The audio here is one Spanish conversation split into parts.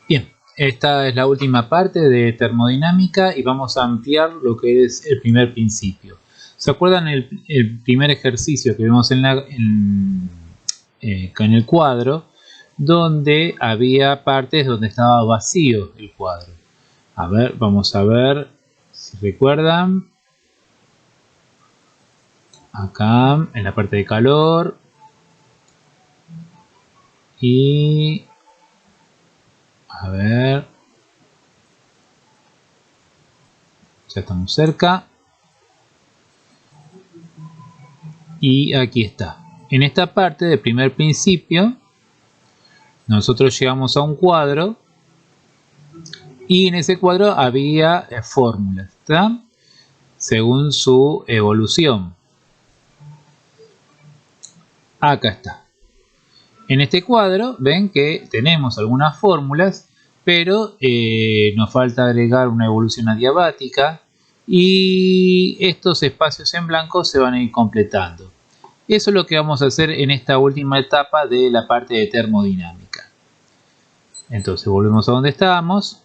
Bien, esta es la última parte de termodinámica y vamos a ampliar lo que es el primer principio. ¿Se acuerdan el primer ejercicio que vimos en el cuadro? Donde había partes donde estaba vacío el cuadro. A ver, vamos a ver si recuerdan. Acá en la parte de calor. Y a ver, ya estamos cerca. Y aquí está. En esta parte del primer principio, nosotros llegamos a un cuadro y en ese cuadro había fórmulas, ¿está? Según su evolución. Acá está. En este cuadro ven que tenemos algunas fórmulas, pero nos falta agregar una evolución adiabática y estos espacios en blanco se van a ir completando. Eso es lo que vamos a hacer en esta última etapa de la parte de termodinámica. Entonces volvemos a donde estábamos.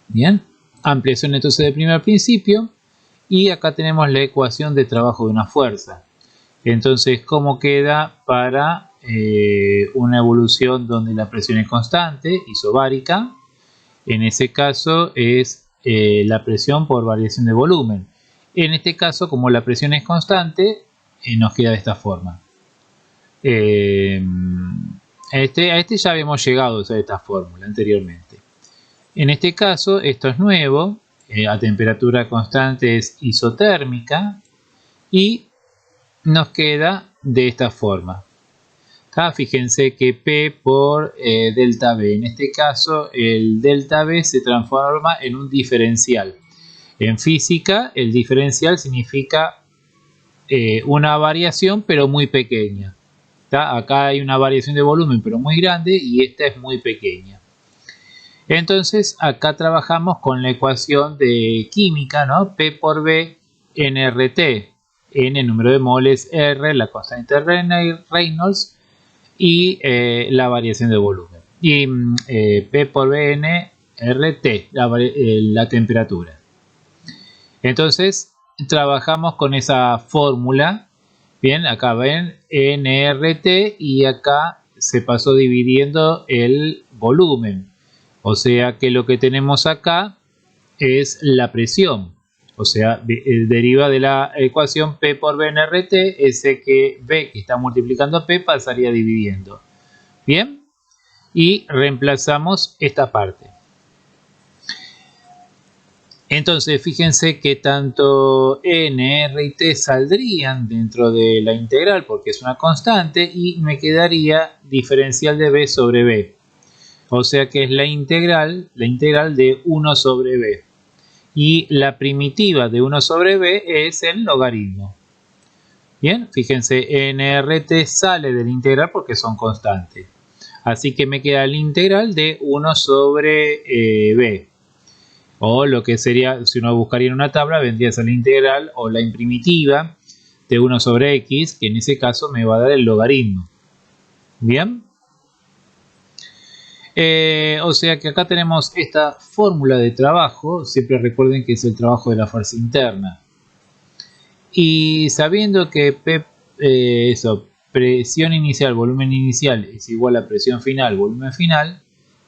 Bien, ampliación entonces del primer principio y acá tenemos la ecuación de trabajo de una fuerza. Entonces, ¿cómo queda para una evolución donde la presión es constante, isobárica? En ese caso es la presión por variación de volumen. En este caso, como la presión es constante, nos queda de esta forma. A este ya habíamos llegado a esta fórmula anteriormente. En este caso, esto es nuevo, a temperatura constante es isotérmica y nos queda de esta forma. Acá fíjense que P por delta B. En este caso, el delta B se transforma en un diferencial. En física, el diferencial significa una variación, pero muy pequeña. ¿Tá? Acá hay una variación de volumen, pero muy grande, y esta es muy pequeña. Entonces, acá trabajamos con la ecuación de química, ¿no? P por B, nRT. N, el número de moles, R, la constante Reynolds, y la variación de volumen. Y P por B, N, RT, la temperatura. Entonces, trabajamos con esa fórmula. Bien, acá ven nRT y acá se pasó dividiendo el volumen. O sea que lo que tenemos acá es la presión. O sea, deriva de la ecuación P por B en RT, ese que B que está multiplicando a P pasaría dividiendo. Bien, y reemplazamos esta parte. Entonces, fíjense que tanto N, R y T saldrían dentro de la integral porque es una constante y me quedaría diferencial de B sobre B. O sea que es la integral de 1 sobre B. Y la primitiva de 1 sobre B es el logaritmo. Bien, fíjense, NRT sale de la integral porque son constantes. Así que me queda la integral de 1 sobre B. O lo que sería, si uno buscaría en una tabla, vendría a ser la integral o la primitiva de 1 sobre X, que en ese caso me va a dar el logaritmo. Bien. O sea que acá tenemos esta fórmula de trabajo. Siempre recuerden que es el trabajo de la fuerza interna. Y sabiendo que presión inicial, volumen inicial es igual a presión final, volumen final,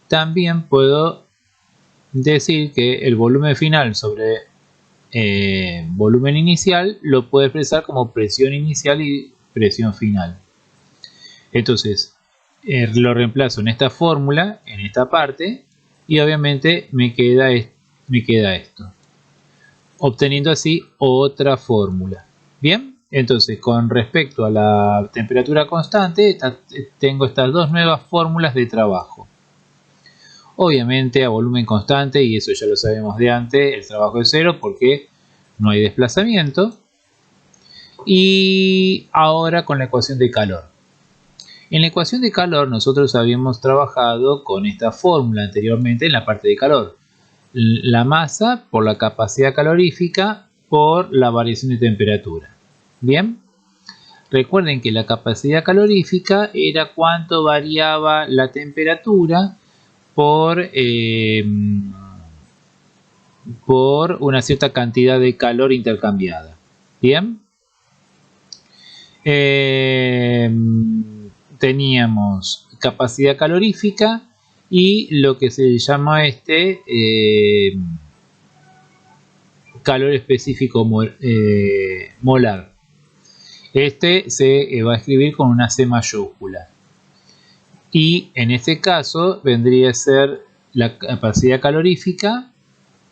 también puedo decir que el volumen final sobre volumen inicial lo puedo expresar como presión inicial y presión final. Entonces, lo reemplazo en esta fórmula, en esta parte, y obviamente me queda esto, obteniendo así otra fórmula. Bien, entonces con respecto a la temperatura constante, tengo estas dos nuevas fórmulas de trabajo. Obviamente a volumen constante, y eso ya lo sabemos de antes, el trabajo es cero porque no hay desplazamiento. Y ahora con la ecuación de calor. En la ecuación de calor nosotros habíamos trabajado con esta fórmula anteriormente en la parte de calor. La masa por la capacidad calorífica por la variación de temperatura. Bien, Recuerden que la capacidad calorífica era cuánto variaba la temperatura por una cierta cantidad de calor intercambiada. Bien. Teníamos capacidad calorífica y lo que se llama calor específico molar. Se va a escribir con una C mayúscula. Y en este caso vendría a ser la capacidad calorífica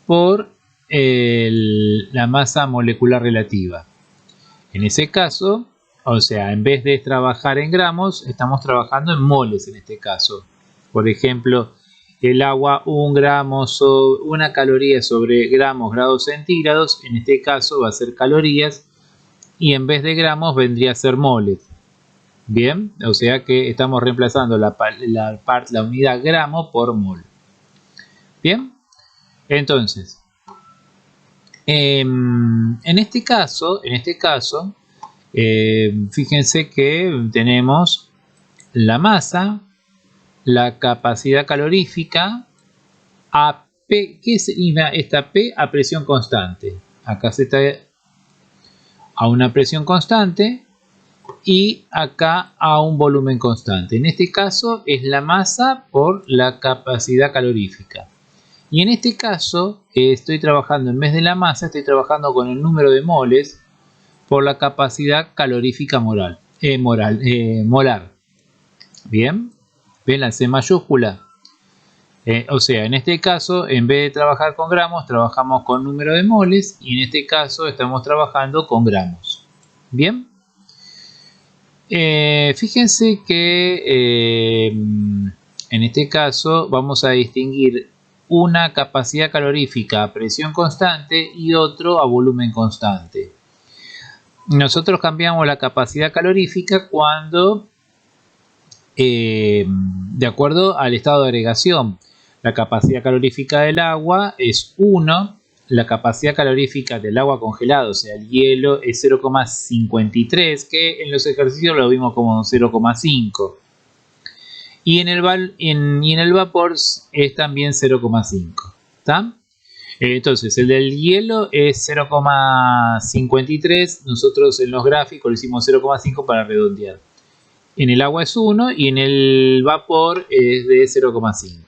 por la masa molecular relativa. En ese caso, o sea, en vez de trabajar en gramos, estamos trabajando en moles en este caso. Por ejemplo, el agua, 1 gramo una caloría sobre gramos grados centígrados, en este caso va a ser calorías, y en vez de gramos vendría a ser moles. Bien, o sea que estamos reemplazando la unidad gramo por mol. Bien, entonces, en este caso, fíjense que tenemos la masa, la capacidad calorífica, AP, ¿qué significa esta P? A presión constante. Acá se está a una presión constante y acá a un volumen constante. En este caso es la masa por la capacidad calorífica. Y en este caso estoy trabajando, en vez de la masa, estoy trabajando con el número de moles por la capacidad calorífica molar. Bien, ven la C mayúscula. O sea, en este caso, en vez de trabajar con gramos, trabajamos con número de moles y en este caso estamos trabajando con gramos. Bien. Fíjense que en este caso vamos a distinguir una capacidad calorífica a presión constante y otro a volumen constante. Nosotros cambiamos la capacidad calorífica cuando, de acuerdo al estado de agregación, la capacidad calorífica del agua es 1, la capacidad calorífica del agua congelado, o sea, el hielo, es 0,53, que en los ejercicios lo vimos como 0,5. Y en el vapor es también 0,5. ¿Está? Entonces, el del hielo es 0,53. Nosotros en los gráficos lo hicimos 0,5 para redondear. En el agua es 1 y en el vapor es de 0,5.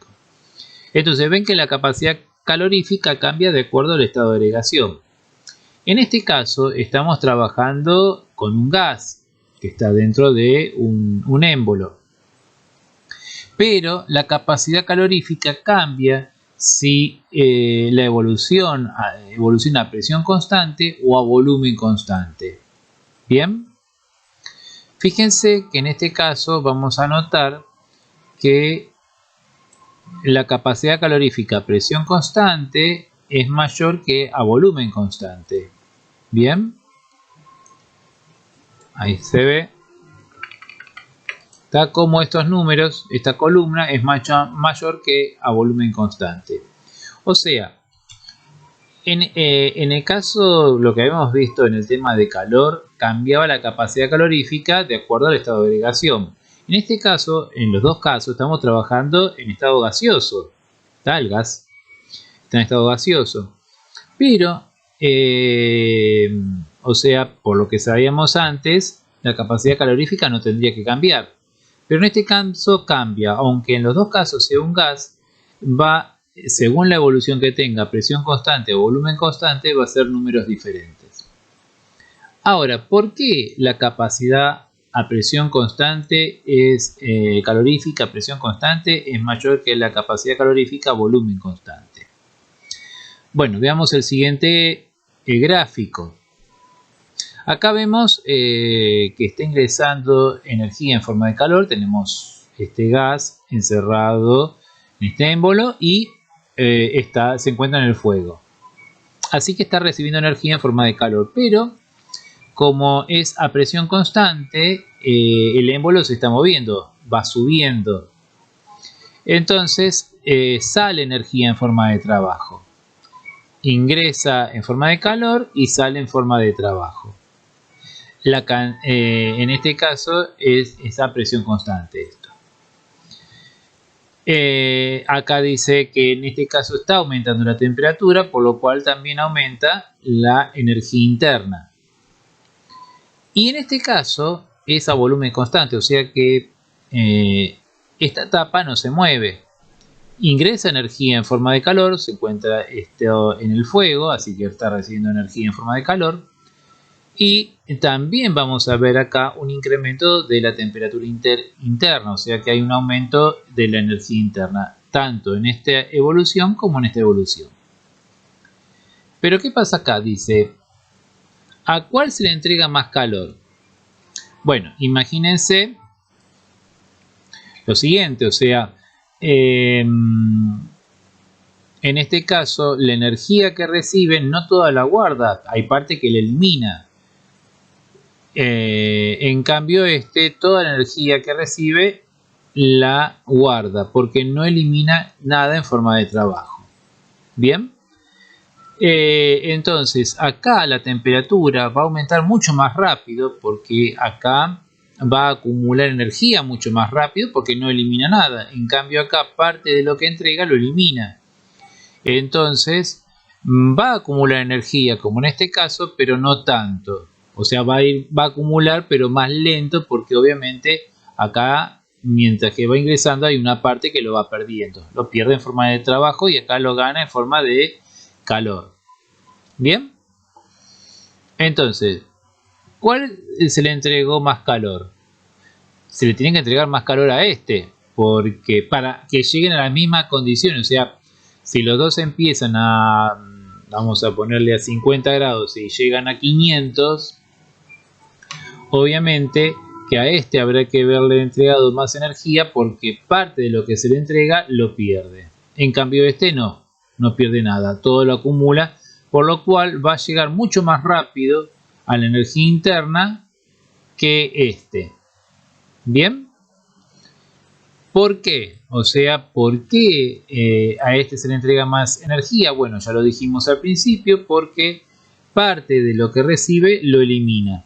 Entonces, ven que la capacidad calorífica cambia de acuerdo al estado de agregación. En este caso, estamos trabajando con un gas que está dentro de un émbolo. Pero la capacidad calorífica cambia si la evoluciona a presión constante o a volumen constante. Bien, fíjense que en este caso vamos a notar que la capacidad calorífica a presión constante es mayor que a volumen constante. Bien, ahí se ve. Está como estos números, esta columna es mayor que a volumen constante. O sea, en el caso, lo que habíamos visto en el tema de calor, cambiaba la capacidad calorífica de acuerdo al estado de agregación. En este caso, en los dos casos, estamos trabajando en estado gaseoso. ¿Está? El gas está en estado gaseoso. Pero, o sea, por lo que sabíamos antes, la capacidad calorífica no tendría que cambiar. Pero en este caso cambia, aunque en los dos casos sea un gas, va, según la evolución que tenga, presión constante o volumen constante, va a ser números diferentes. Ahora, ¿por qué la capacidad a presión constante calorífica a presión constante es mayor que la capacidad calorífica a volumen constante? Bueno, veamos el siguiente gráfico. Acá vemos que está ingresando energía en forma de calor. Tenemos este gas encerrado en este émbolo y se encuentra en el fuego. Así que está recibiendo energía en forma de calor. Pero como es a presión constante, el émbolo se está moviendo, va subiendo. Entonces sale energía en forma de trabajo. Ingresa en forma de calor y sale en forma de trabajo. en este caso es esa presión constante. Esto. Acá dice que en este caso está aumentando la temperatura, por lo cual también aumenta la energía interna. Y en este caso es a volumen constante, o sea que esta tapa no se mueve. Ingresa energía en forma de calor, se encuentra esto en el fuego, así que está recibiendo energía en forma de calor. Y también vamos a ver acá un incremento de la temperatura interna, o sea que hay un aumento de la energía interna, tanto en esta evolución como en esta evolución. Pero ¿qué pasa acá? Dice, ¿a cuál se le entrega más calor? Bueno, imagínense lo siguiente, o sea, en este caso la energía que recibe no toda la guarda, hay parte que la elimina. En cambio toda la energía que recibe la guarda porque no elimina nada en forma de trabajo. Bien, entonces acá la temperatura va a aumentar mucho más rápido porque acá va a acumular energía mucho más rápido porque no elimina nada. En cambio acá parte de lo que entrega lo elimina. Entonces va a acumular energía como en este caso, pero no tanto. O sea, va a acumular, pero más lento, porque obviamente acá, mientras que va ingresando, hay una parte que lo va perdiendo. Lo pierde en forma de trabajo y acá lo gana en forma de calor. ¿Bien? Entonces, ¿cuál se le entregó más calor? Se le tiene que entregar más calor a porque para que lleguen a las mismas condiciones, o sea, si los dos empiezan vamos a ponerle a 50 grados y llegan a 500, obviamente que a habrá que haberle entregado más energía porque parte de lo que se le entrega lo pierde. En cambio no pierde nada, todo lo acumula, por lo cual va a llegar mucho más rápido a la energía interna que ¿Bien? ¿Por qué? O sea, ¿por qué a se le entrega más energía? Bueno, ya lo dijimos al principio, porque parte de lo que recibe lo elimina.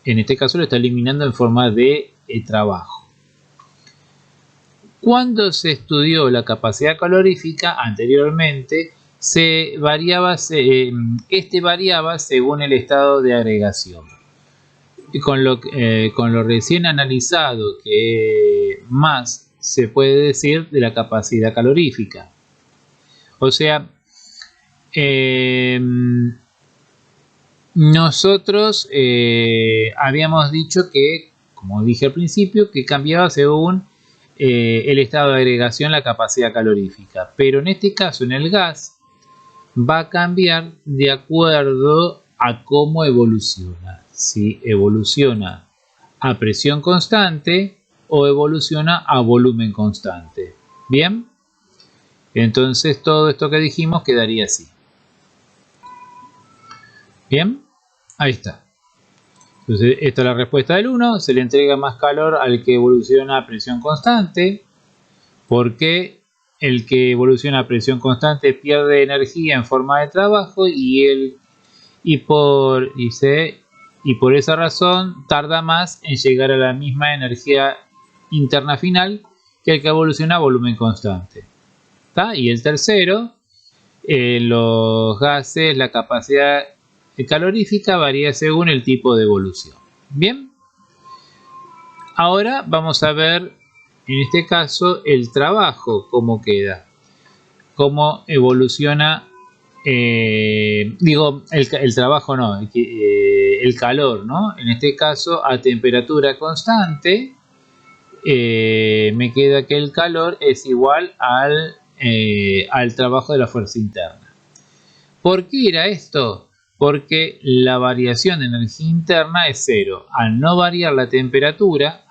En este caso lo está eliminando en forma de trabajo. Cuando se estudió la capacidad calorífica anteriormente, variaba según el estado de agregación. Y con lo recién analizado, que más se puede decir de la capacidad calorífica. O sea, nosotros habíamos dicho que, como dije al principio, que cambiaba según el estado de agregación la capacidad calorífica. Pero en este caso, en el gas, va a cambiar de acuerdo a cómo evoluciona. Si evoluciona a presión constante o evoluciona a volumen constante. Bien, entonces todo esto que dijimos quedaría así. Bien, ahí está. Entonces esta es la respuesta del 1. Se le entrega más calor al que evoluciona a presión constante, porque el que evoluciona a presión constante pierde energía en forma de trabajo y por esa razón tarda más en llegar a la misma energía interna final que el que evoluciona a volumen constante. ¿Tá? Y el tercero, los gases, la capacidad calorífica varía según el tipo de evolución. Bien, ahora vamos a ver en este caso el trabajo, cómo queda, cómo evoluciona. El trabajo no, el calor, ¿no? En este caso a temperatura constante me queda que el calor es igual al trabajo de la fuerza interna. ¿Por qué era esto? Porque la variación de energía interna es cero. Al no variar la temperatura,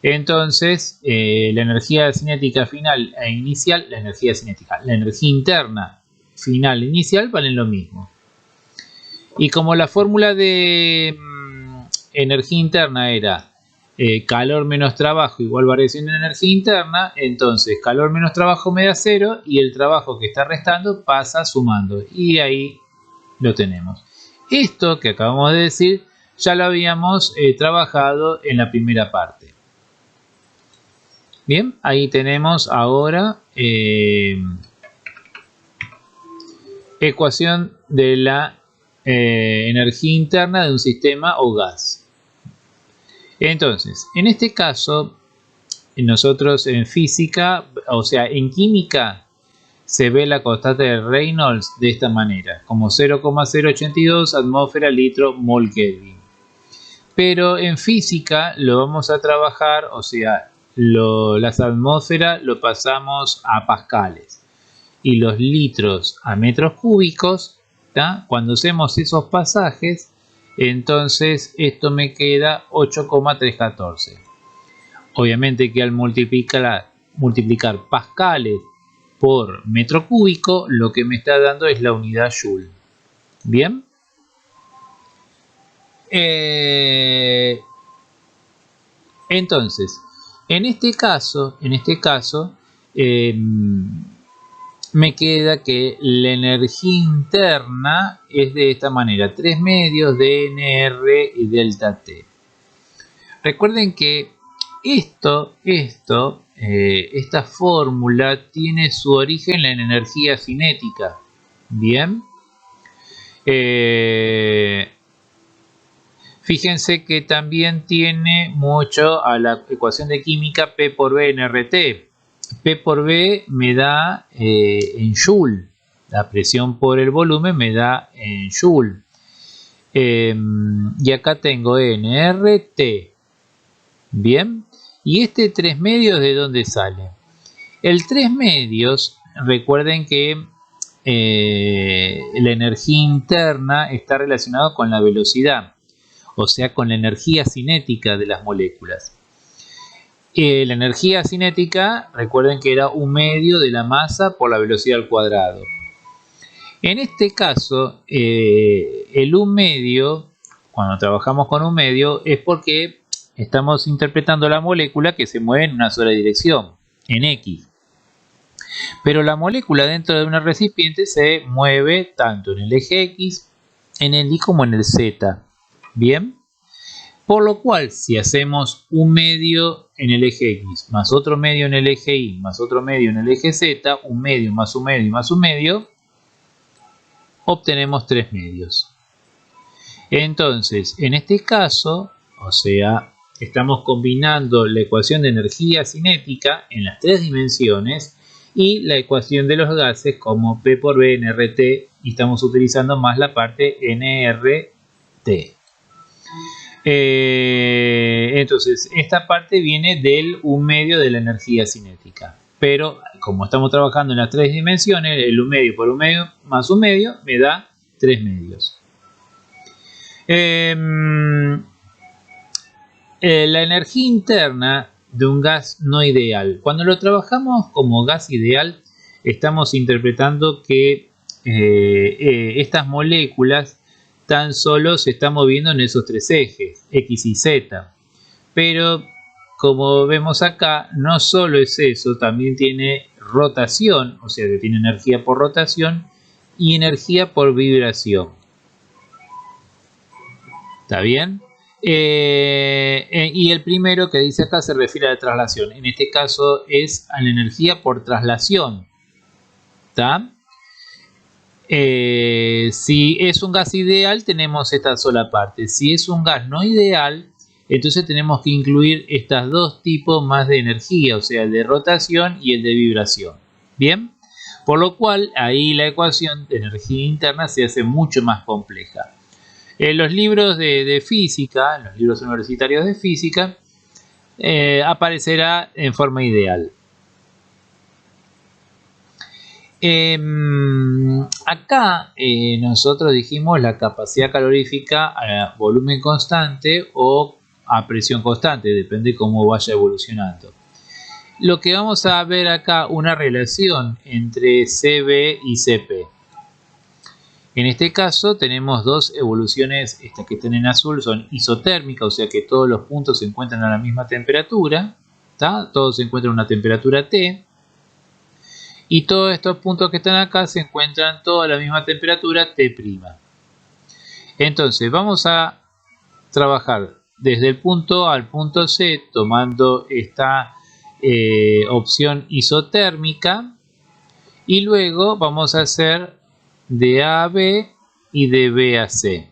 entonces la energía cinética final e inicial, la energía interna final e inicial valen lo mismo. Y como la fórmula de energía interna era calor menos trabajo igual variación de energía interna, entonces calor menos trabajo me da 0 y el trabajo que está restando pasa sumando. Y ahí lo tenemos. Esto que acabamos de decir ya lo habíamos trabajado en la primera parte. Bien, ahí tenemos ahora ecuación de la energía interna de un sistema o gas. Entonces, en este caso, nosotros en física, o sea, en química, se ve la constante de Reynolds de esta manera, como 0,082 atmósfera litro mol Kelvin. Pero en física lo vamos a trabajar, o sea, las atmósferas lo pasamos a pascales y los litros a metros cúbicos. ¿tá? Cuando hacemos esos pasajes, entonces esto me queda 8,314. Obviamente que al multiplicar pascales por metro cúbico, lo que me está dando es la unidad Joule. Bien. Entonces, en este caso, me queda que la energía interna es de esta manera: 3 medios de NR y delta T. Recuerden que esta fórmula tiene su origen en energía cinética. Bien. Fíjense que también tiene mucho a la ecuación de química P por B en RT. P por B me da en Joule. La presión por el volumen me da en Joule. Y acá tengo NRT. Bien. ¿Y este 3 medios de dónde sale? El 3 medios, recuerden que la energía interna está relacionada con la velocidad, o sea, con la energía cinética de las moléculas. La energía cinética, recuerden que era 1 medio de la masa por la velocidad al cuadrado. En este caso, el 1 medio, cuando trabajamos con 1 medio, es porque estamos interpretando la molécula que se mueve en una sola dirección, en X. Pero la molécula dentro de una recipiente se mueve tanto en el eje X, en el Y como en el Z. Bien. Por lo cual, si hacemos un medio en el eje X, más otro medio en el eje Y, más otro medio en el eje Z, un medio más un medio más un medio, obtenemos 3 medios. Entonces, en este caso, o sea, estamos combinando la ecuación de energía cinética en las 3 dimensiones y la ecuación de los gases como P por B en RT, y estamos utilizando más la parte NRT. Entonces, esta parte viene del 1 medio de la energía cinética. Pero, como estamos trabajando en las 3 dimensiones, el 1 medio por 1 medio más 1 medio me da 3 medios. La energía interna de un gas no ideal. Cuando lo trabajamos como gas ideal, estamos interpretando que estas moléculas tan solo se están moviendo en esos 3 ejes, X y Z. Pero, como vemos acá, no solo es eso, también tiene rotación, o sea que tiene energía por rotación y energía por vibración. ¿Está bien? Y el primero que dice acá se refiere a la traslación. En este caso es a la energía por traslación. ¿Está? Si es un gas ideal, tenemos esta sola parte. Si es un gas no ideal, entonces tenemos que incluir estos 2 tipos más de energía, o sea, el de rotación y el de vibración. Bien, por lo cual ahí la ecuación de energía interna se hace mucho más compleja. En los libros de física, en los libros universitarios de física, aparecerá en forma ideal. Acá nosotros dijimos la capacidad calorífica a volumen constante o a presión constante, depende cómo vaya evolucionando. Lo que vamos a ver acá, una relación entre CB y CP. En este caso tenemos 2 evoluciones, estas que están en azul son isotérmicas, o sea que todos los puntos se encuentran a la misma temperatura, ¿tá? Todos se encuentran a una temperatura T. Y todos estos puntos que están acá se encuentran todos a la misma temperatura T'. Entonces vamos a trabajar desde el punto A al punto C tomando esta opción isotérmica, y luego vamos a hacer de A a B y de B a C.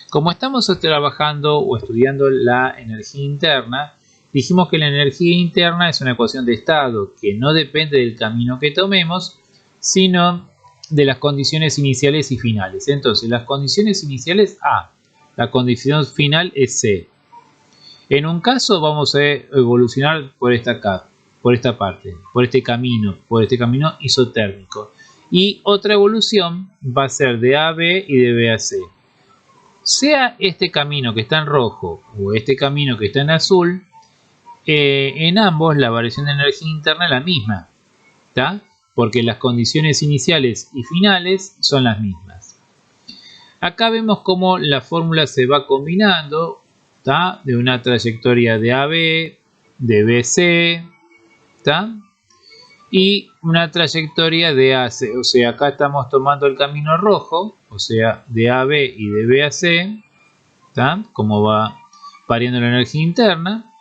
Como estamos trabajando o estudiando la energía interna, dijimos que la energía interna es una ecuación de estado que no depende del camino que tomemos, sino de las condiciones iniciales y finales. Entonces, las condiciones iniciales A, la condición final es C. En un caso vamos a evolucionar por esta parte, por este camino isotérmico. Y otra evolución va a ser de A a B y de B a C. Sea este camino que está en rojo o este camino que está en azul, en ambos la variación de energía interna es la misma, ¿tá? Porque las condiciones iniciales y finales son las mismas. Acá vemos cómo la fórmula se va combinando, ¿tá? De una trayectoria de AB, de BC, ¿tá? Y una trayectoria de AC. O sea, acá estamos tomando el camino rojo, o sea, de AB y de B a C, ¿tá? Como va variando la energía interna.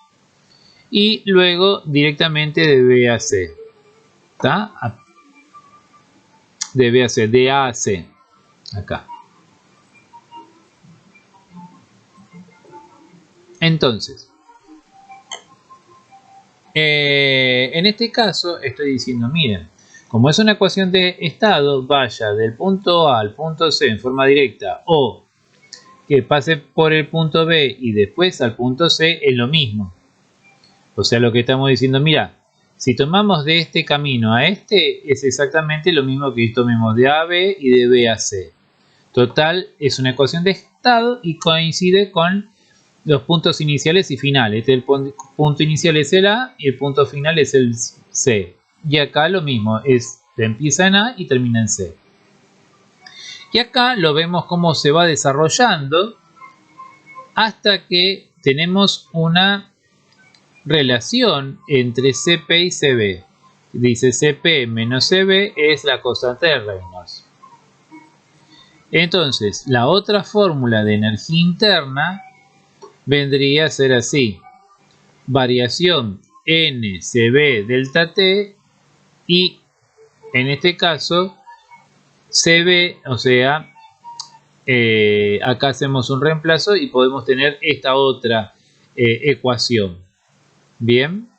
Y luego directamente de B a C, ¿tá? De B a C, de A a C, acá. Entonces, en este caso estoy diciendo, miren, como es una ecuación de estado, vaya del punto A al punto C en forma directa o que pase por el punto B y después al punto C, es lo mismo. O sea, lo que estamos diciendo, mira, si tomamos de este camino a este, es exactamente lo mismo que tomemos de A a B y de B a C. Total, es una ecuación de estado y coincide con los puntos iniciales y finales. El punto inicial es el A y el punto final es el C. Y acá lo mismo, empieza en A y termina en C. Y acá lo vemos cómo se va desarrollando hasta que tenemos una relación entre CP y CB. Dice CP menos CB es la constante de Reynolds. Entonces, la otra fórmula de energía interna vendría a ser así: variación NCB delta T y en este caso CB, o sea, acá hacemos un reemplazo y podemos tener esta otra ecuación. Bien,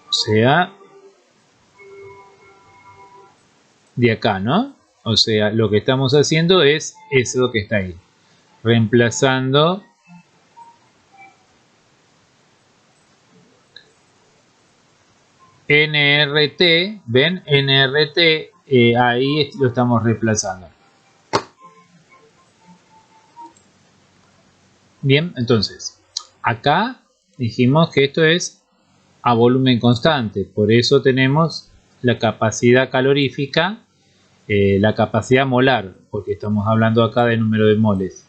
o sea, de acá, ¿no? O sea, lo que estamos haciendo es eso que está ahí, reemplazando NRT, ¿ven? NRT, ahí lo estamos reemplazando. Bien, entonces, acá dijimos que esto es a volumen constante, por eso tenemos la capacidad calorífica, la capacidad molar, porque estamos hablando acá de número de moles.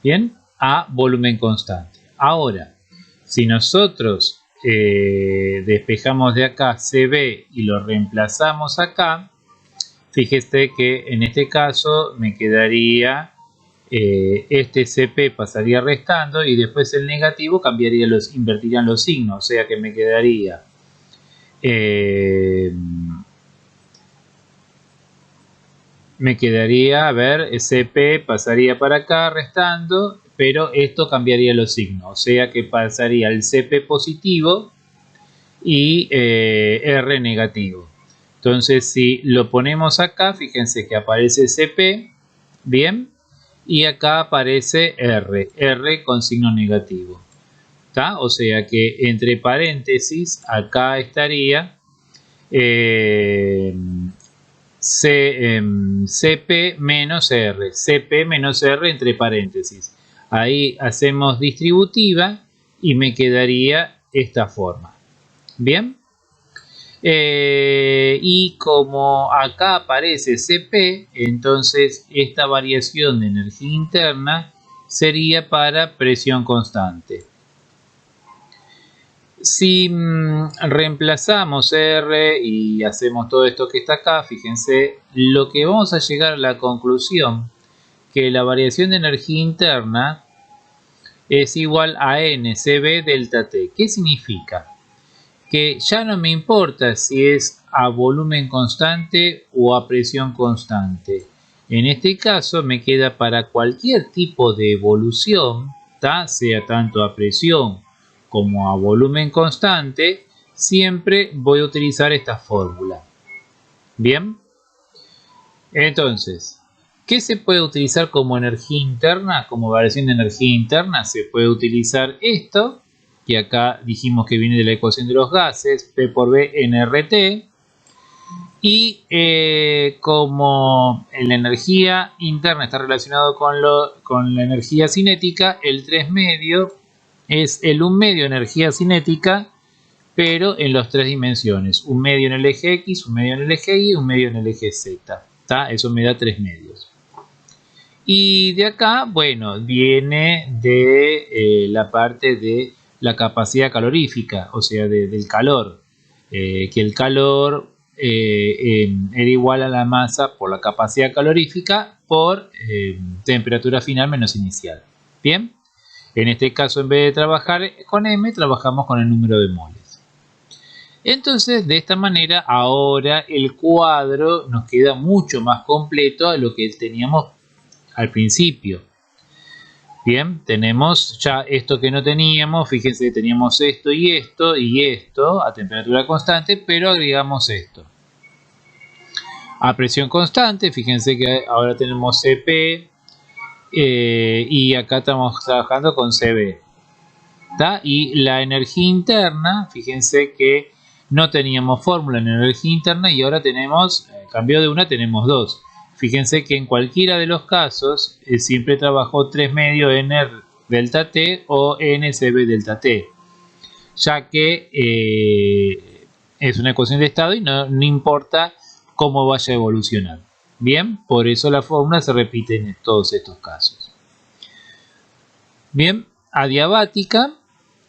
Bien, a volumen constante. Ahora, si nosotros despejamos de acá CB y lo reemplazamos acá, fíjese que en este caso me quedaría este CP pasaría restando y después el negativo invertirían los signos, o sea que me quedaría a ver, CP pasaría para acá restando, pero esto cambiaría los signos, o sea que pasaría el CP positivo y R negativo. Entonces, si lo ponemos acá, fíjense que aparece CP, bien, y acá aparece R con signo negativo. ¿Tá? O sea que entre paréntesis, acá estaría CP menos R, CP menos R entre paréntesis. Ahí hacemos distributiva y me quedaría esta forma. Bien. Y como acá aparece CP, entonces esta variación de energía interna sería para presión constante. Si reemplazamos R y hacemos todo esto que está acá, fíjense, lo que vamos a llegar a la conclusión que la variación de energía interna es igual a NCB delta T. ¿Qué significa? Que ya no me importa si es a volumen constante o a presión constante. En este caso me queda para cualquier tipo de evolución, sea tanto a presión como a volumen constante, siempre voy a utilizar esta fórmula. Bien, entonces, ¿qué se puede utilizar como energía interna? Como variación de energía interna se puede utilizar esto, que acá dijimos que viene de la ecuación de los gases, P por B en RT. Y como la energía interna está relacionado con la energía cinética, el 3 medio es el 1 medio energía cinética, pero en las 3 dimensiones. Un medio en el eje X, un medio en el eje Y y un medio en el eje Z. Eso me da 3 medios. Y de acá, bueno, viene de la parte de la capacidad calorífica, o sea, del calor. Que el calor era igual a la masa por la capacidad calorífica por temperatura final menos inicial. Bien, en este caso en vez de trabajar con M, trabajamos con el número de moles. Entonces, de esta manera, ahora el cuadro nos queda mucho más completo a lo que teníamos al principio. Bien, tenemos ya esto que no teníamos, fíjense, teníamos esto y esto a temperatura constante, pero agregamos esto. A presión constante, fíjense que ahora tenemos CP y acá estamos trabajando con CB. Y la energía interna, fíjense que no teníamos fórmula en energía interna y ahora tenemos, cambio de una, tenemos dos. Fíjense que en cualquiera de los casos siempre trabajó 3 medio N delta T o NCB delta T, ya que es una ecuación de estado y no importa cómo vaya a evolucionar. Bien, por eso la fórmula se repite en todos estos casos. Bien, adiabática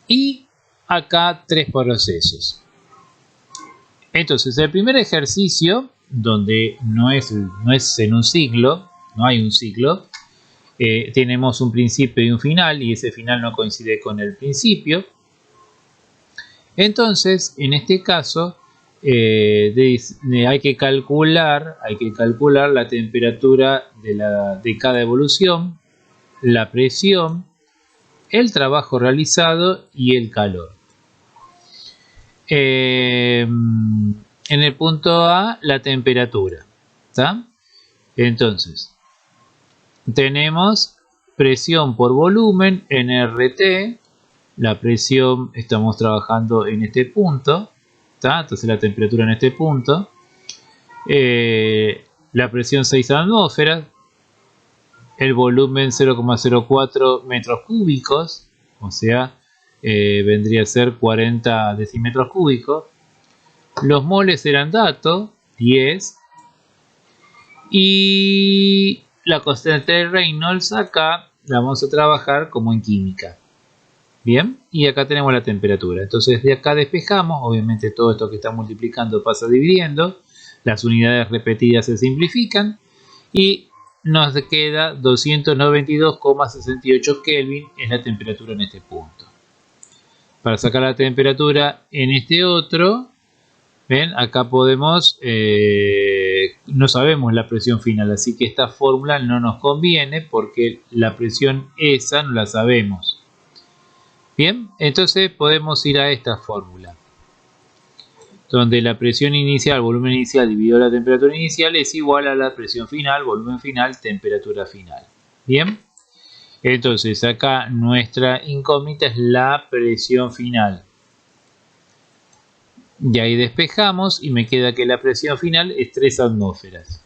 y acá 3 procesos. Entonces, el primer ejercicio, donde no es en un ciclo, no hay un ciclo, tenemos un principio y un final, y ese final no coincide con el principio. Entonces, en este caso, hay que calcular la temperatura de cada evolución, la presión, el trabajo realizado y el calor. En el punto A, la temperatura. ¿Está? Entonces, tenemos presión por volumen en RT. La presión estamos trabajando en este punto. ¿Está? Entonces la temperatura en este punto. La presión 6 atmósferas. El volumen 0,04 metros cúbicos. O sea, vendría a ser 40 decímetros cúbicos. Los moles eran dato, 10. Y la constante de Reynolds acá la vamos a trabajar como en química. Bien, y acá tenemos la temperatura. Entonces de acá despejamos, obviamente todo esto que está multiplicando pasa dividiendo. Las unidades repetidas se simplifican y nos queda 292,68 Kelvin es la temperatura en este punto. Para sacar la temperatura en este otro, ven, acá podemos, no sabemos la presión final, así que esta fórmula no nos conviene porque la presión esa no la sabemos. Bien, entonces podemos ir a esta fórmula, donde la presión inicial, volumen inicial dividido la temperatura inicial es igual a la presión final, volumen final, temperatura final. Bien, entonces acá nuestra incógnita es la presión final. Y ahí despejamos y me queda que la presión final es 3 atmósferas.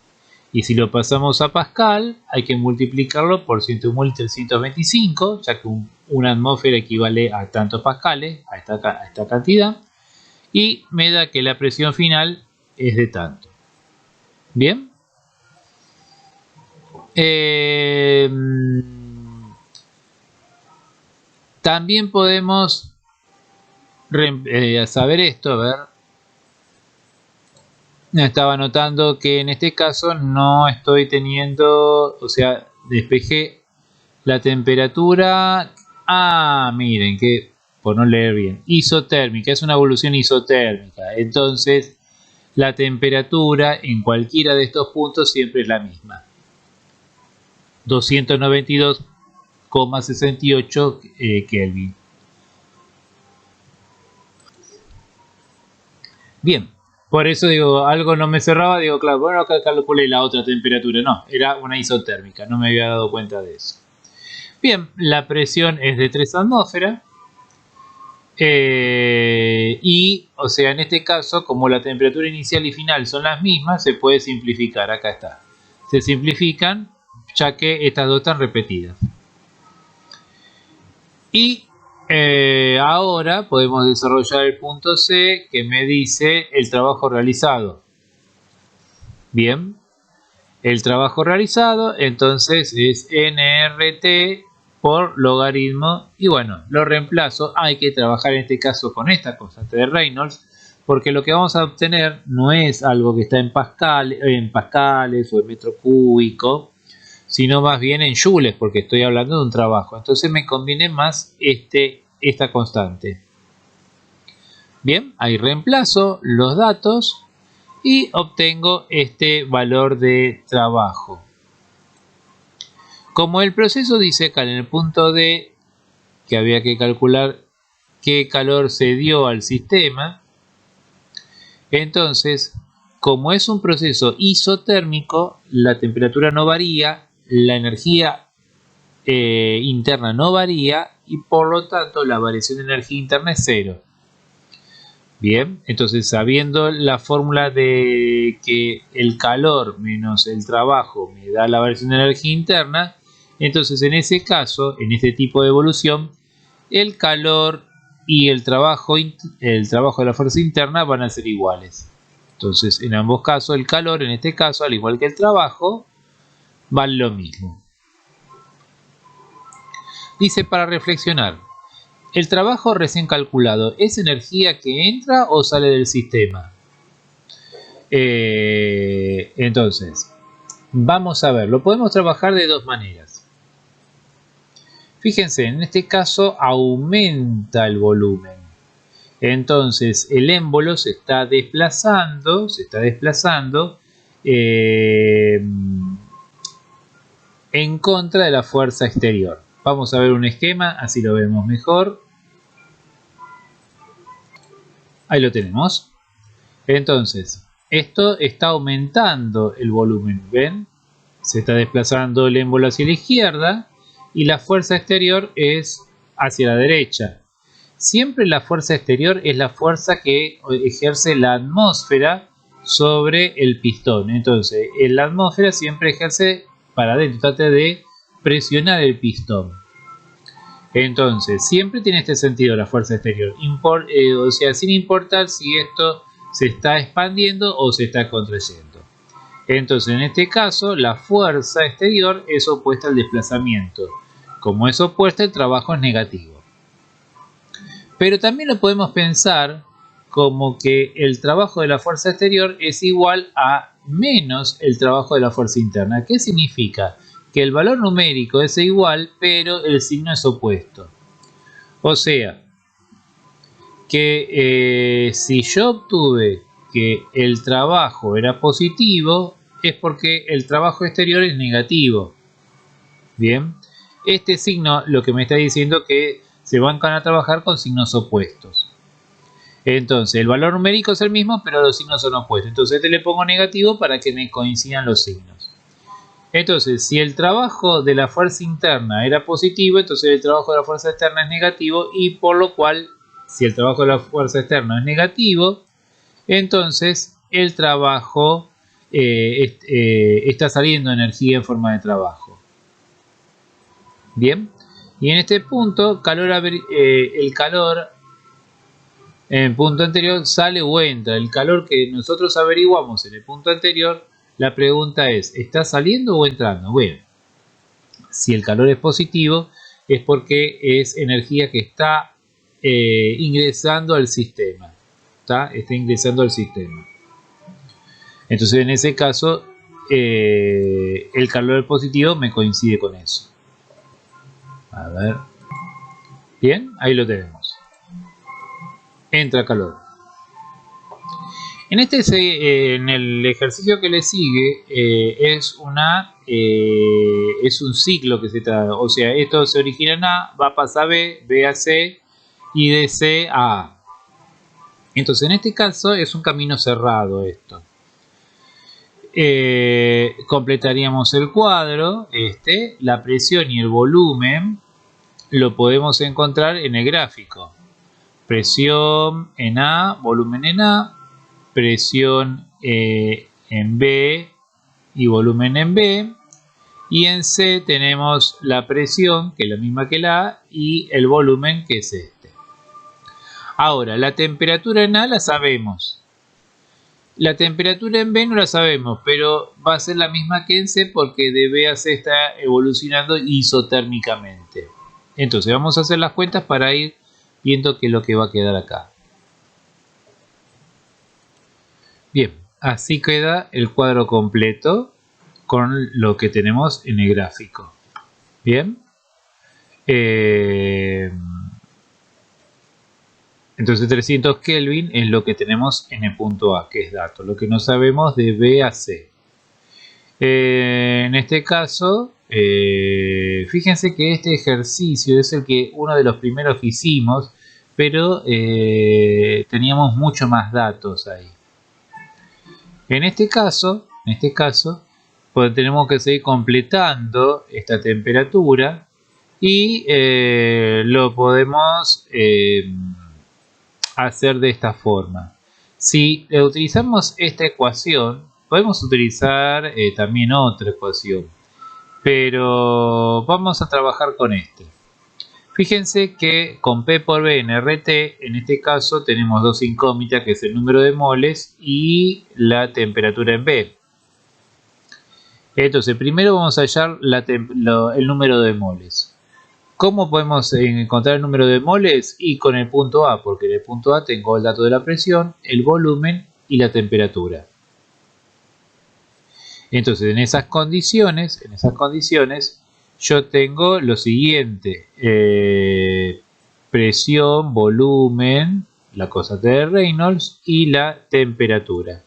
Y si lo pasamos a Pascal, hay que multiplicarlo por 100.325, ya que una atmósfera equivale a tantos pascales, a esta cantidad. Y me da que la presión final es de tanto. Bien. También podemos saber esto, a ver, estaba notando que en este caso no estoy teniendo, o sea, despejé la temperatura. Miren, que por no leer bien, isotérmica, es una evolución isotérmica. Entonces, la temperatura en cualquiera de estos puntos siempre es la misma. 292,68 Kelvin. Bien, por eso digo, algo no me cerraba, digo, claro, bueno, acá calculé la otra temperatura. No, era una isotérmica, no me había dado cuenta de eso. Bien, la presión es de 3 atmósferas. Y, o sea, en este caso, como la temperatura inicial y final son las mismas, se puede simplificar. Acá está. Se simplifican, ya que estas dos están repetidas. Y ahora podemos desarrollar el punto C, que me dice el trabajo realizado. Bien. El trabajo realizado, entonces, es nRT por logaritmo, y bueno, lo reemplazo. Hay que trabajar en este caso con esta constante de Reynolds, porque lo que vamos a obtener no es algo que está en pascales o en metro cúbico, sino más bien en joules, porque estoy hablando de un trabajo. Entonces me conviene más esta constante. Bien, ahí reemplazo los datos y obtengo este valor de trabajo. Como el proceso dice acá en el punto D que había que calcular qué calor se dio al sistema, entonces, como es un proceso isotérmico, la temperatura no varía, la energía interna no varía y por lo tanto la variación de energía interna es cero. Bien, entonces sabiendo la fórmula de que el calor menos el trabajo me da la variación de energía interna, entonces en ese caso, en este tipo de evolución, el calor y el trabajo de la fuerza interna van a ser iguales. Entonces en ambos casos el calor, en este caso, al igual que el trabajo, vale lo mismo. Dice para reflexionar. ¿El trabajo recién calculado es energía que entra o sale del sistema? Entonces, vamos a ver, lo podemos trabajar de dos maneras. Fíjense, en este caso aumenta el volumen. Entonces, el émbolo se está desplazando en contra de la fuerza exterior. Vamos a ver un esquema, así lo vemos mejor. Ahí lo tenemos. Entonces, esto está aumentando el volumen, ¿ven? Se está desplazando el émbolo hacia la izquierda y la fuerza exterior es hacia la derecha. Siempre la fuerza exterior es la fuerza que ejerce la atmósfera sobre el pistón. Entonces, la atmósfera siempre ejerce para adentro, trata de presionar el pistón. Entonces, siempre tiene este sentido la fuerza exterior. O sea, sin importar si esto se está expandiendo o se está contrayendo. Entonces, en este caso, la fuerza exterior es opuesta al desplazamiento. Como es opuesta, el trabajo es negativo. Pero también lo podemos pensar como que el trabajo de la fuerza exterior es igual a menos el trabajo de la fuerza interna. ¿Qué significa? Que el valor numérico es igual, pero el signo es opuesto. O sea, que si yo obtuve que el trabajo era positivo, es porque el trabajo exterior es negativo. Bien, este signo lo que me está diciendo es que se van a trabajar con signos opuestos. Entonces, el valor numérico es el mismo, pero los signos son opuestos. Entonces, le pongo negativo para que me coincidan los signos. Entonces, si el trabajo de la fuerza interna era positivo, entonces el trabajo de la fuerza externa es negativo, y por lo cual, si el trabajo de la fuerza externa es negativo, entonces el trabajo está saliendo energía en forma de trabajo. Bien, y en este punto, el calor en el punto anterior sale o entra. El calor que nosotros averiguamos en el punto anterior, la pregunta es, ¿está saliendo o entrando? Bueno, si el calor es positivo, es porque es energía que está ingresando al sistema. Está ingresando al sistema. Entonces en ese caso el calor positivo me coincide con eso. A ver. Bien, ahí lo tenemos. Entra calor. En en el ejercicio que le sigue es un ciclo que se trata. O sea, esto se origina en A, va a pasar a B, B a C y de C a A. Entonces en este caso es un camino cerrado esto. Completaríamos el cuadro, la presión y el volumen lo podemos encontrar en el gráfico. Presión en A, volumen en A, presión en B y volumen en B. Y en C tenemos la presión, que es la misma que la A, y el volumen, que es este. Ahora, la temperatura en A la sabemos. La temperatura en B no la sabemos, pero va a ser la misma que en C porque de B a C está evolucionando isotérmicamente. Entonces vamos a hacer las cuentas para ir viendo qué es lo que va a quedar acá. Bien, así queda el cuadro completo con lo que tenemos en el gráfico. Bien. Entonces 300 Kelvin es lo que tenemos en el punto A, que es dato. Lo que no sabemos de B a C. En este caso, fíjense que este ejercicio es uno de los primeros que hicimos, pero teníamos mucho más datos ahí. En este caso, pues tenemos que seguir completando esta temperatura y lo podemos hacer de esta forma. Si utilizamos esta ecuación, podemos utilizar también otra ecuación, pero vamos a trabajar con este. Fíjense que con P por B en RT, en este caso tenemos dos incógnitas, que es el número de moles y la temperatura en B. Entonces, primero vamos a hallar el número de moles. ¿Cómo podemos encontrar el número de moles? Y con el punto A, porque en el punto A tengo el dato de la presión, el volumen y la temperatura. Entonces, en esas condiciones, yo tengo lo siguiente: presión, volumen, la cosa de Reynolds y la temperatura.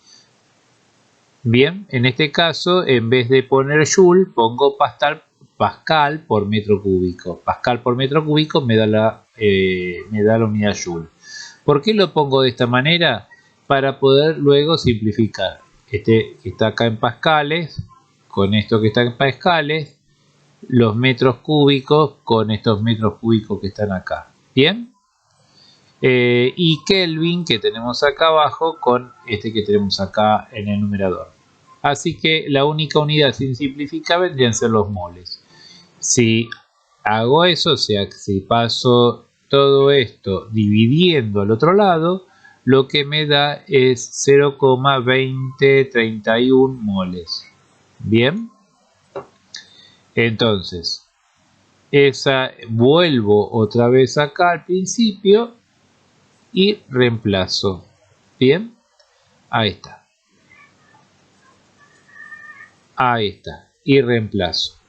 Bien, en este caso, en vez de poner Joule, pongo Pascal por metro cúbico. Pascal por metro cúbico me da la unidad Joule. ¿Por qué lo pongo de esta manera? Para poder luego simplificar. Este que está acá en pascales, con esto que está en pascales, los metros cúbicos con estos metros cúbicos que están acá. ¿Bien? Y Kelvin, que tenemos acá abajo, con este que tenemos acá en el numerador. Así que la única unidad sin simplificar vendrían a ser los moles. Si hago eso, o sea, si paso todo esto dividiendo al otro lado, lo que me da es 0,2031 moles. Bien. Entonces, vuelvo otra vez acá al principio y reemplazo. Bien. Ahí está. Ahí está. Y reemplazo.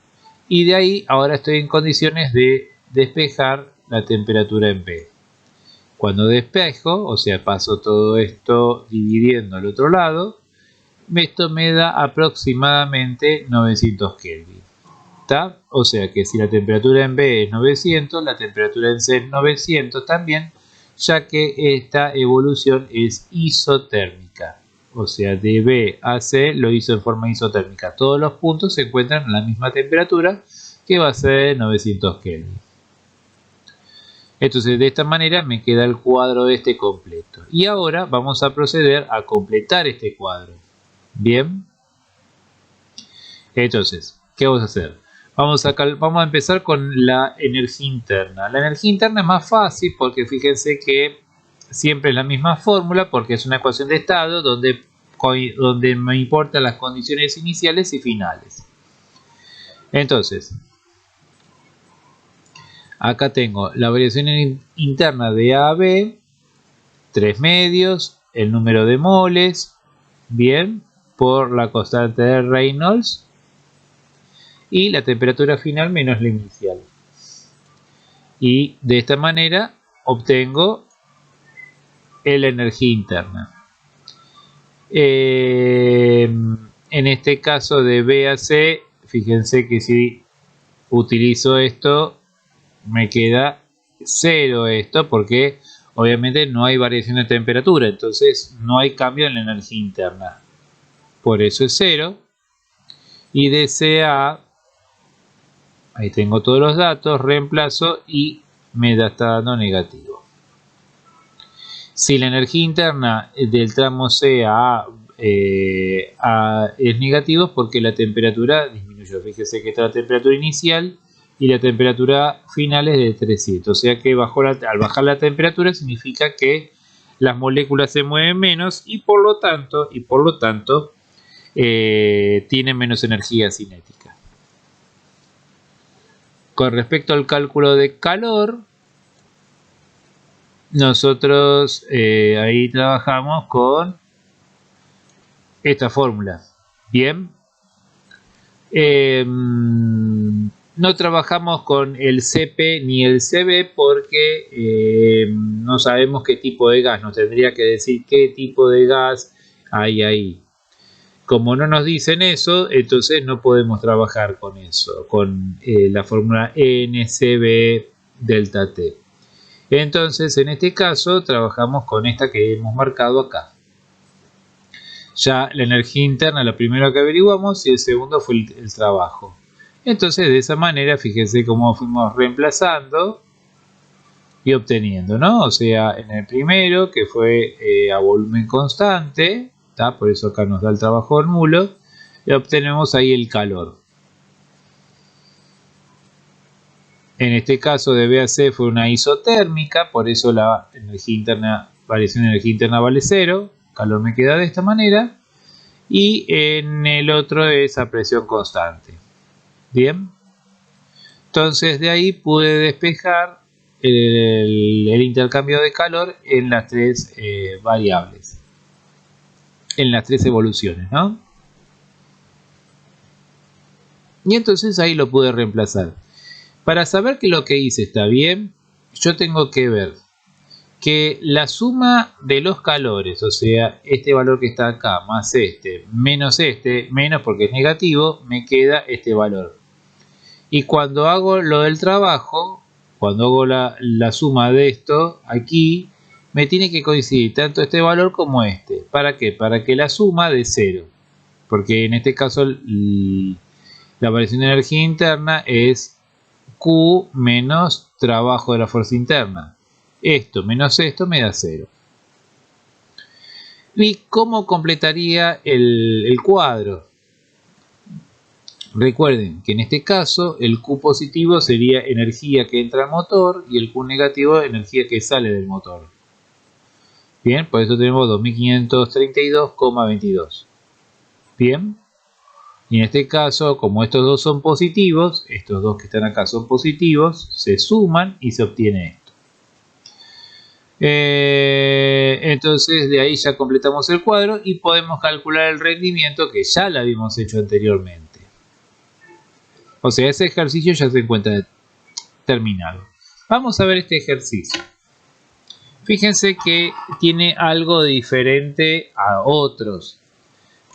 Y de ahí ahora estoy en condiciones de despejar la temperatura en B. Cuando despejo, o sea, paso todo esto dividiendo al otro lado, esto me da aproximadamente 900 Kelvin. ¿Está? O sea que si la temperatura en B es 900, la temperatura en C es 900 también, ya que esta evolución es isotérmica. O sea, de B a C lo hizo en forma isotérmica. Todos los puntos se encuentran en la misma temperatura, que va a ser 900 Kelvin. Entonces, de esta manera me queda el cuadro completo. Y ahora vamos a proceder a completar este cuadro. Bien. Entonces, ¿qué vamos a hacer? Vamos a empezar con la energía interna. La energía interna es más fácil porque fíjense que siempre es la misma fórmula, porque es una ecuación de estado donde me importan las condiciones iniciales y finales. Entonces, Acá tengo la variación interna de A a B, 3 medios, el número de moles, bien, por la constante de Reynolds, y la temperatura final menos la inicial. Y de esta manera obtengo la energía interna. En este caso de B a C, fíjense que si utilizo esto, me queda 0 esto, porque obviamente no hay variación de temperatura, entonces no hay cambio en la energía interna. Por eso es 0. Y de C a A, ahí tengo todos los datos, reemplazo y me está dando negativo. Si la energía interna del tramo C a A es negativo, porque la temperatura disminuyó. Fíjese que está la temperatura inicial y la temperatura final es de 300. O sea que al bajar la temperatura significa que las moléculas se mueven menos y por lo tanto tienen menos energía cinética. Con respecto al cálculo de calor, nosotros ahí trabajamos con esta fórmula. Bien. No trabajamos con el Cp ni el Cv porque no sabemos qué tipo de gas. Nos tendría que decir qué tipo de gas hay ahí. Como no nos dicen eso, entonces no podemos trabajar con eso, con la fórmula NCB delta T. Entonces, en este caso, trabajamos con esta que hemos marcado acá. Ya la energía interna, lo primero que averiguamos, y el segundo fue el trabajo. Entonces, de esa manera, fíjense cómo fuimos reemplazando y obteniendo, ¿no? O sea, en el primero, que fue a volumen constante, ¿tá? Por eso acá nos da el trabajo nulo, y obtenemos ahí el calor. En este caso de B a C fue una isotérmica, por eso la energía interna, variación de energía interna vale 0, calor me queda de esta manera, y en el otro es a presión constante. Bien, entonces de ahí pude despejar el intercambio de calor en las tres variables, en las tres evoluciones, ¿no? Y entonces ahí lo pude reemplazar. Para saber que lo que hice está bien, yo tengo que ver que la suma de los calores, o sea, este valor que está acá, más menos porque es negativo, me queda este valor. Y cuando hago lo del trabajo, cuando hago la suma de esto, aquí me tiene que coincidir tanto este valor como este. ¿Para qué? Para que la suma dé 0. Porque en este caso la variación de energía interna es Q menos trabajo de la fuerza interna. Esto menos esto me da 0. ¿Y cómo completaría el cuadro? Recuerden que en este caso el Q positivo sería energía que entra al motor y el Q negativo energía que sale del motor. Bien, por eso tenemos 2532,22. Bien. Y en este caso, como estos dos son positivos, estos dos que están acá son positivos, se suman y se obtiene esto. Entonces de ahí ya completamos el cuadro y podemos calcular el rendimiento que ya lo habíamos hecho anteriormente. O sea, ese ejercicio ya se encuentra terminado. Vamos a ver este ejercicio. Fíjense que tiene algo diferente a otros.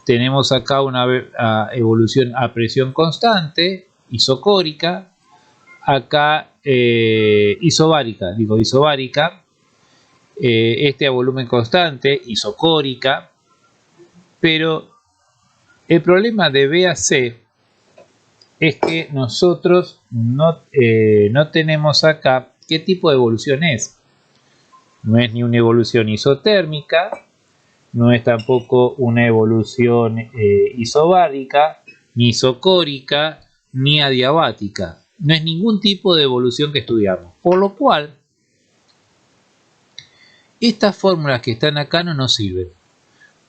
Tenemos acá una evolución a presión constante, isocórica, acá isobárica, este a volumen constante, isocórica, pero el problema de B a C es que nosotros no tenemos acá qué tipo de evolución es. No es ni una evolución isotérmica, no es tampoco una evolución isobárica, ni isocórica, ni adiabática. No es ningún tipo de evolución que estudiamos. Por lo cual, estas fórmulas que están acá no nos sirven.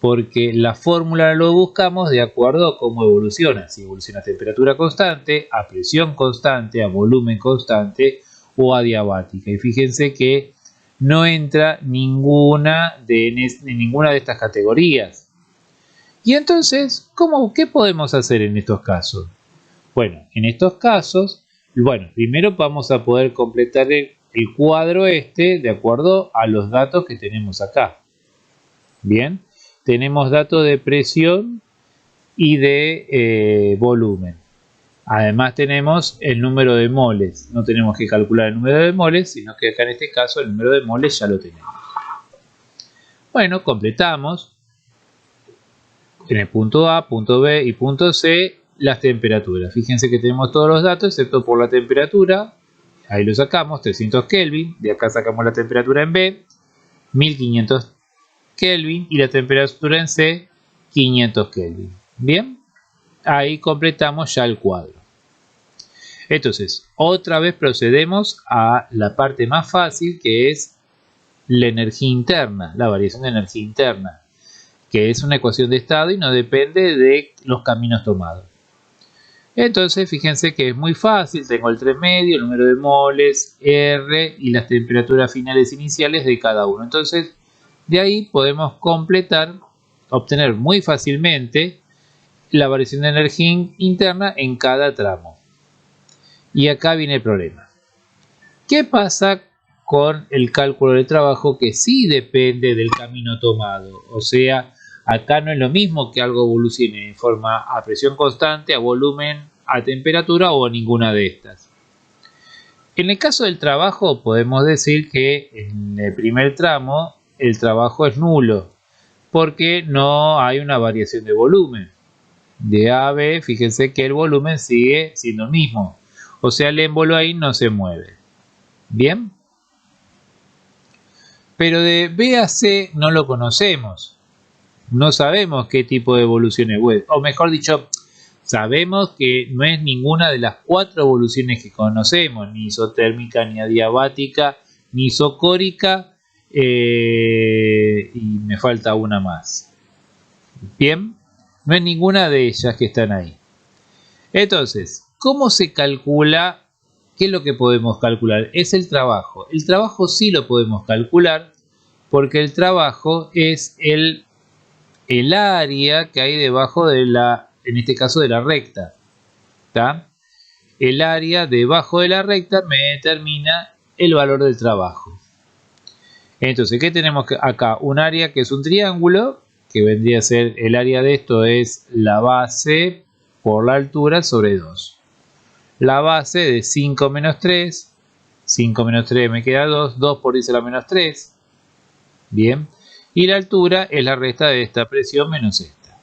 Porque la fórmula lo buscamos de acuerdo a cómo evoluciona. Si evoluciona a temperatura constante, a presión constante, a volumen constante o adiabática. Y fíjense que no entra ninguna de estas categorías. Y entonces, ¿qué podemos hacer en estos casos? Bueno, en estos casos, primero vamos a poder completar el cuadro de acuerdo a los datos que tenemos acá. Bien, tenemos datos de presión y de volumen. Además tenemos el número de moles. No tenemos que calcular el número de moles, sino que acá en este caso el número de moles ya lo tenemos. Bueno, completamos en el punto A, punto B y punto C las temperaturas. Fíjense que tenemos todos los datos excepto por la temperatura. Ahí lo sacamos, 300 Kelvin. De acá sacamos la temperatura en B, 1500 Kelvin. Y la temperatura en C, 500 Kelvin. Bien, ahí completamos ya el cuadro. Entonces, otra vez procedemos a la parte más fácil, que es la energía interna, la variación de energía interna, que es una ecuación de estado y no depende de los caminos tomados. Entonces, fíjense que es muy fácil. Tengo el 3 medio, el número de moles, R y las temperaturas finales iniciales de cada uno. Entonces, de ahí podemos obtener muy fácilmente la variación de energía interna en cada tramo. Y acá viene el problema. ¿Qué pasa con el cálculo del trabajo que sí depende del camino tomado? O sea, acá no es lo mismo que algo evolucione en forma a presión constante, a volumen, a temperatura o a ninguna de estas. En el caso del trabajo podemos decir que en el primer tramo el trabajo es nulo porque no hay una variación de volumen. De A a B, fíjense que el volumen sigue siendo el mismo. O sea, el émbolo ahí no se mueve. ¿Bien? Pero de B a C no lo conocemos. No sabemos qué tipo de evolución es. O mejor dicho, sabemos que no es ninguna de las 4 evoluciones que conocemos. Ni isotérmica, ni adiabática, ni isocórica. Y me falta una más. Bien, no es ninguna de ellas que están ahí. Entonces, ¿cómo se calcula? ¿Qué es lo que podemos calcular? Es el trabajo. El trabajo sí lo podemos calcular porque el trabajo es el área que hay debajo de en este caso de la recta. ¿Tá? El área debajo de la recta me determina el valor del trabajo. Entonces, ¿qué tenemos acá? Un área que es un triángulo, que vendría a ser el área de esto es la base por la altura sobre 2. La base de 5 menos 3, 5 menos 3 me queda 2, 2 por 10 a la menos 3. Bien, y la altura es la resta de esta presión menos esta.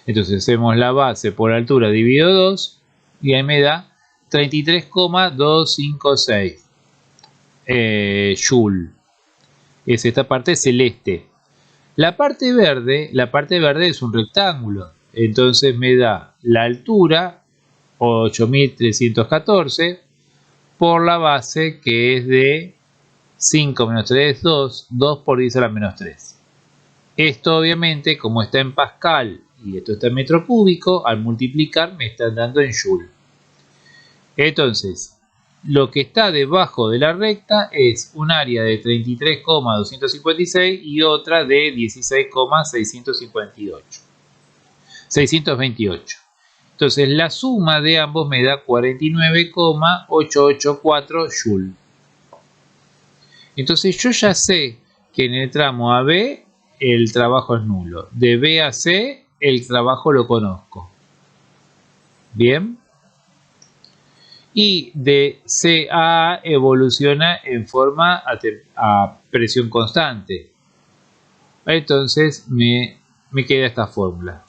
Entonces hacemos la base por altura dividido 2 y ahí me da 33,256 Joule. Es esta parte celeste. La parte verde es un rectángulo. Entonces me da la altura 8314 por la base que es de 5 menos 3 es 2, 2 por 10 a la menos 3. Esto obviamente como está en pascal y esto está en metro cúbico, al multiplicar me están dando en joule. Entonces, lo que está debajo de la recta es un área de 33,256 y otra de 16,628. Entonces la suma de ambos me da 49,884 Joule. Entonces yo ya sé que en el tramo AB el trabajo es nulo. De B a C el trabajo lo conozco. Bien. Y de C a A evoluciona en forma a presión constante. Entonces me queda esta fórmula.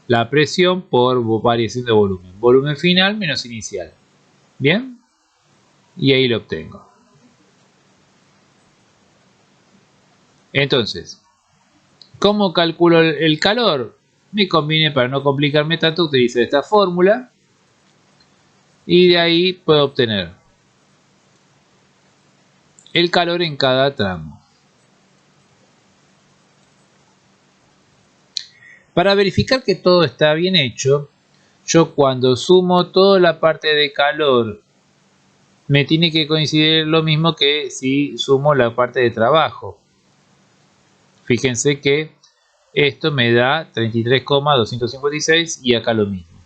La presión por variación de volumen. Volumen final menos inicial. ¿Bien? Y ahí lo obtengo. Entonces, ¿cómo calculo el calor? Me conviene, para no complicarme tanto, utilizar esta fórmula. Y de ahí puedo obtener el calor en cada tramo. Para verificar que todo está bien hecho, yo cuando sumo toda la parte de calor me tiene que coincidir lo mismo que si sumo la parte de trabajo. Fíjense que esto me da 33,256 y acá lo mismo.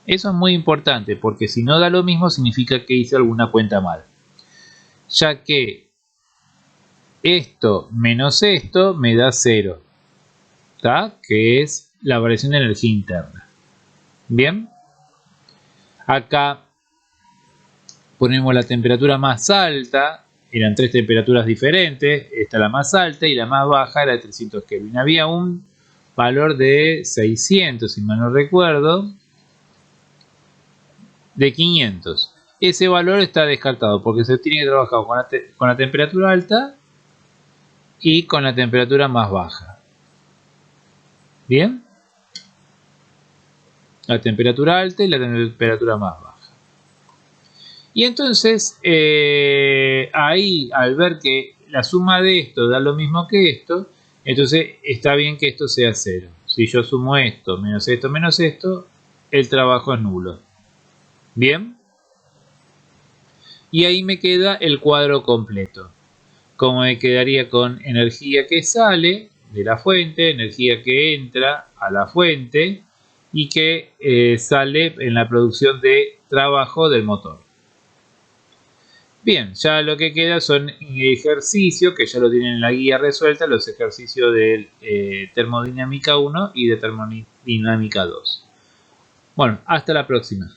Eso es muy importante porque si no da lo mismo significa que hice alguna cuenta mal. Ya que esto menos esto me da 0, ¿tá? Que es la variación de energía interna. Bien, acá ponemos la temperatura más alta, eran 3 temperaturas diferentes, esta la más alta y la más baja era de 300 Kelvin. Había un valor de 600, si mal no recuerdo, de 500. Ese valor está descartado porque se tiene que trabajar con la temperatura alta y con la temperatura más baja. Bien, la temperatura alta y la temperatura más baja. Y entonces ahí al ver que la suma de esto da lo mismo que esto, entonces está bien que esto sea 0. Si yo sumo esto menos esto, el trabajo es nulo. Bien, y ahí me queda el cuadro completo. Como me quedaría con energía que sale de la fuente, energía que entra a la fuente y que sale en la producción de trabajo del motor. Bien, ya lo que queda son ejercicios que ya lo tienen en la guía resuelta, los ejercicios de termodinámica 1 y de termodinámica 2. Bueno, hasta la próxima.